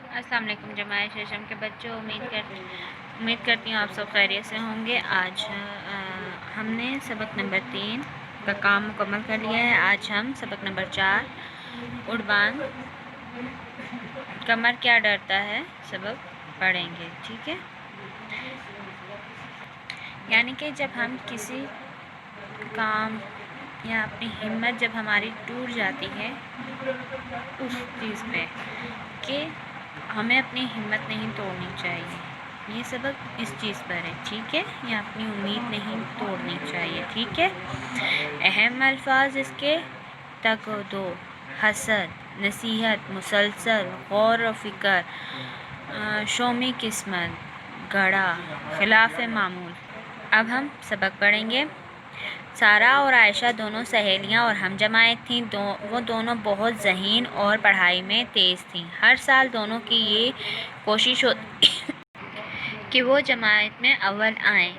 السلام علیکم جماعت ششم کے بچوں، امید کرتی ہوں آپ سب خیریت سے ہوں گے۔ آج ہم نے سبق نمبر 3 کا کام مکمل کر لیا ہے۔ آج ہم سبق نمبر 4 اڑبان کمر کیا ڈرتا ہے سبق پڑھیں گے، ٹھیک ہے؟ یعنی کہ جب ہم کسی کام یا اپنی ہمت جب ہماری ٹوٹ جاتی ہے اس چیز پہ کہ ہمیں اپنی ہمت نہیں توڑنی چاہیے، یہ سبق اس چیز پر ہے، ٹھیک ہے؟ یا اپنی امید نہیں توڑنی چاہیے، ٹھیک ہے؟ اہم الفاظ اس کے تقدو، حسد، نصیحت، مسلسل، غور و فکر، شومی قسمت، گڑھا، خلاف معمول۔ اب ہم سبق پڑھیں گے۔ سارہ اور عائشہ دونوں سہیلیاں اور ہم جماعت تھیں۔ وہ دونوں بہت ذہین اور پڑھائی میں تیز تھیں۔ ہر سال دونوں کی یہ کوشش ہوتی کہ وہ جماعت میں اول آئیں۔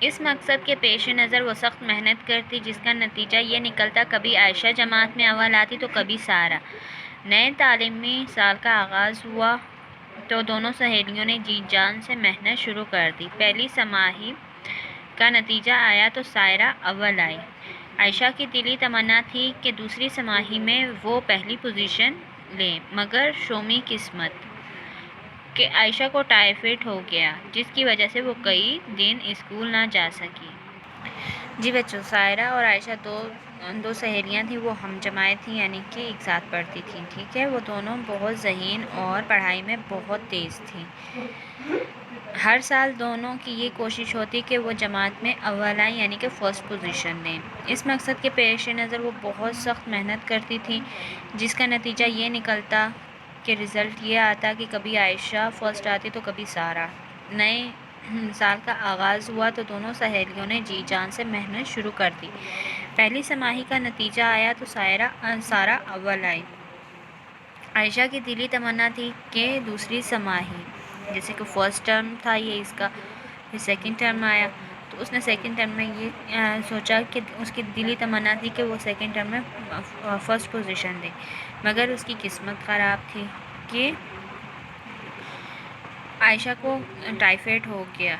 اس مقصد کے پیش نظر وہ سخت محنت کرتی، جس کا نتیجہ یہ نکلتا کبھی عائشہ جماعت میں اول آتی تو کبھی سارہ۔ نئے تعلیمی سال کا آغاز ہوا تو دونوں سہیلیوں نے جی جان سے محنت شروع کر دی۔ پہلی سماہی کا نتیجہ آیا تو سائرہ اول آئی۔ عائشہ کی دلی تمنا تھی کہ دوسری سماہی میں وہ پہلی پوزیشن لیں، مگر شومی قسمت کہ عائشہ کو ٹائیفائیڈ ہو گیا، جس کی وجہ سے وہ کئی دن اسکول نہ جا سکی۔ جی بچوں، سائرہ اور عائشہ دو سہیلیاں تھیں، وہ ہم جماعت تھیں، یعنی کہ ایک ساتھ پڑھتی تھیں، ٹھیک ہے؟ وہ دونوں بہت ذہین اور پڑھائی میں بہت تیز تھیں۔ ہر سال دونوں کی یہ کوشش ہوتی کہ وہ جماعت میں اول آئیں، یعنی کہ فرسٹ پوزیشن لیں۔ اس مقصد کے پیش نظر وہ بہت سخت محنت کرتی تھیں، جس کا نتیجہ یہ نکلتا کہ رزلٹ یہ آتا کہ کبھی عائشہ فرسٹ آتی تو کبھی سارہ۔ نئے سال کا آغاز ہوا تو دونوں سہیلیوں نے جی جان سے محنت شروع کر دی۔ پہلی سماہی کا نتیجہ آیا تو سارہ اول آئی۔ عائشہ کی دلی تمنا تھی کہ دوسری سماہی، جیسے کہ فرسٹ ٹرم تھا یہ اس کا، پھر سیکنڈ ٹرم آیا تو اس نے سیکنڈ ٹرم میں یہ سوچا کہ اس کی دلی تمنا تھی کہ وہ سیکنڈ ٹرم میں فرسٹ پوزیشن دے، مگر اس کی قسمت خراب تھی کہ عائشہ کو ٹائیفائیڈ ہو گیا،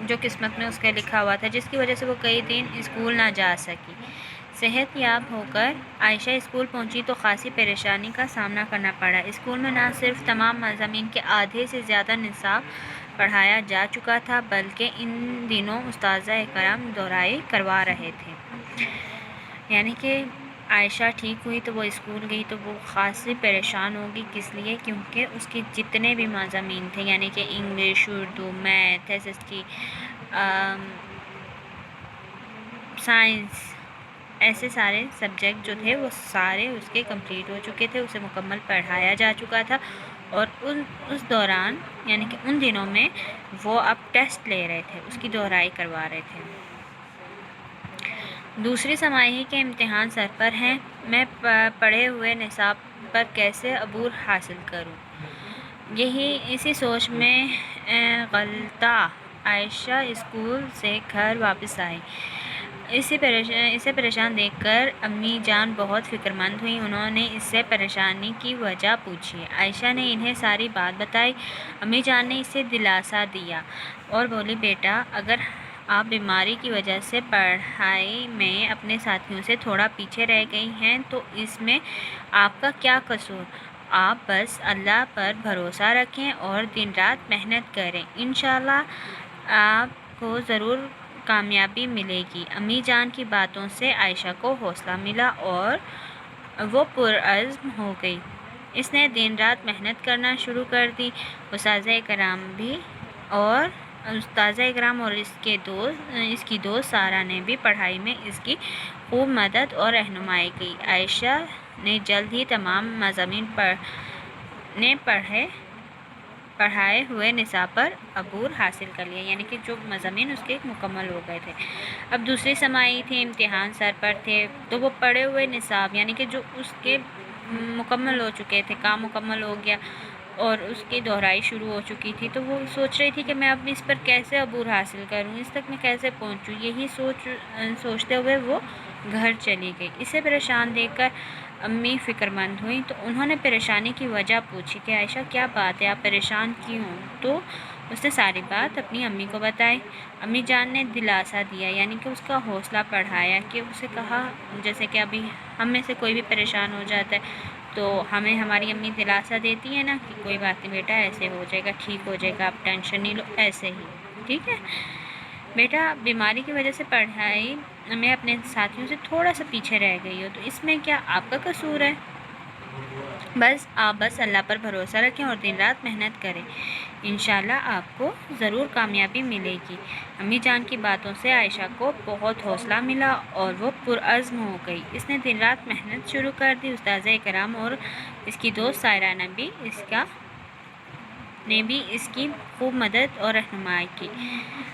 جو قسمت میں اس کا لکھا ہوا تھا، جس کی وجہ سے وہ کئی دن اسکول نہ جا سکی۔ صحت یاب ہو کر عائشہ اسکول پہنچی تو خاصی پریشانی کا سامنا کرنا پڑا۔ اسکول میں نہ صرف تمام مضامین کے آدھے سے زیادہ نصاب پڑھایا جا چکا تھا، بلکہ ان دنوں اساتذہ کرام دہرائی کروا رہے تھے۔ یعنی کہ عائشہ ٹھیک ہوئی تو وہ اسکول گئی تو وہ خاصی پریشان ہوگی، کس لیے؟ کیونکہ اس کے جتنے بھی مضامین تھے، یعنی کہ English, Urdu, math, SST، science, ایسے سارے سبجیکٹ جو تھے وہ سارے اس کے کمپلیٹ ہو چکے تھے، اسے مکمل پڑھایا جا چکا تھا، اور اس دوران یعنی کہ ان دنوں میں وہ اب ٹیسٹ لے رہے تھے، اس کی دہرائی کروا رہے تھے۔ دوسری سماہی کے امتحان سر پر ہیں، میں پڑھے ہوئے نصاب پر کیسے عبور حاصل کروں؟ اسی سوچ میں غلطہ عائشہ اسکول سے گھر واپس آئی۔ اسے پریشان دیکھ کر امی جان بہت فکر مند ہوئیں۔ انہوں نے اس سے پریشانی کی وجہ پوچھی۔ عائشہ نے انہیں ساری بات بتائی۔ امی جان نے اسے دلاسا دیا اور بولی، بیٹا، اگر آپ بیماری کی وجہ سے پڑھائی میں اپنے ساتھیوں سے تھوڑا پیچھے رہ گئی ہیں تو اس میں آپ کا کیا قصور؟ آپ بس اللہ پر بھروسہ رکھیں اور دن رات محنت کریں، انشاءاللہ آپ کو ضرور کامیابی ملے گی۔ امی جان کی باتوں سے عائشہ کو حوصلہ ملا اور وہ پرعزم ہو گئی۔ اس نے دن رات محنت کرنا شروع کر دی۔ اساتذہ کرام اور اس کی دوست سارہ نے بھی پڑھائی میں اس کی خوب مدد اور رہنمائی کی۔ عائشہ نے جلد ہی تمام مضامین پڑھائے ہوئے نصاب پر عبور حاصل کر لیا، یعنی کہ جو مضامین اس کے مکمل ہو گئے تھے۔ اب دوسری سماعی تھی، امتحان سر پر تھے، تو وہ پڑھے ہوئے نصاب یعنی کہ جو اس کے مکمل ہو چکے تھے، کام مکمل ہو گیا اور اس کی دہرائی شروع ہو چکی تھی، تو وہ سوچ رہی تھی کہ میں اب اس پر کیسے عبور حاصل کروں، اس تک میں کیسے پہنچوں۔ یہی سوچتے ہوئے وہ گھر چلی گئی۔ اسے پریشان دیکھ کر امی فکر مند ہوئیں تو انہوں نے پریشانی کی وجہ پوچھی کہ عائشہ کیا بات ہے، آپ پریشان کیوں؟ تو اس نے ساری بات اپنی امی کو بتائی۔ امی جان نے دلاسا دیا، یعنی کہ اس کا حوصلہ بڑھایا، کہ اسے کہا جیسے کہ ابھی ہم میں سے کوئی بھی پریشان ہو جاتا ہے تو ہمیں ہماری امی دلاسا دیتی ہے نا کہ کوئی بات نہیں بیٹا، ایسے ہو جائے گا، ٹھیک ہو جائے گا، آپ ٹینشن نہیں لو، ایسے ہی ٹھیک ہے بیٹا۔ بیماری کی وجہ سے پڑھائی میں اپنے ساتھیوں سے تھوڑا سا پیچھے رہ گئی ہو، تو اس میں کیا آپ کا قصور ہے؟ بس اللہ پر بھروسہ رکھیں اور دن رات محنت کریں، انشاءاللہ آپ کو ضرور کامیابی ملے گی۔ امی جان کی باتوں سے عائشہ کو بہت حوصلہ ملا اور وہ پرعزم ہو گئی۔ اس نے دن رات محنت شروع کر دی۔ استاذہ کرام اور اس کی دوست سائرہ نے بھی اس کی خوب مدد اور رہنمائی کی۔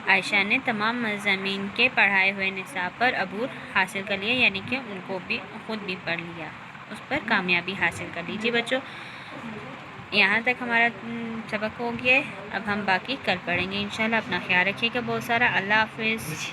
عائشہ نے تمام مضامین کے پڑھائے ہوئے نصاب پر عبور حاصل کر لیا، یعنی کہ ان کو بھی خود بھی پڑھ لیا، اس پر کامیابی حاصل کر لی۔ جی بچوں، یہاں تک ہمارا سبق ہو گیا ہے، اب ہم باقی کل پڑھیں گے انشاءاللہ۔ اپنا خیال رکھیے گا بہت سارا۔ اللہ حافظ۔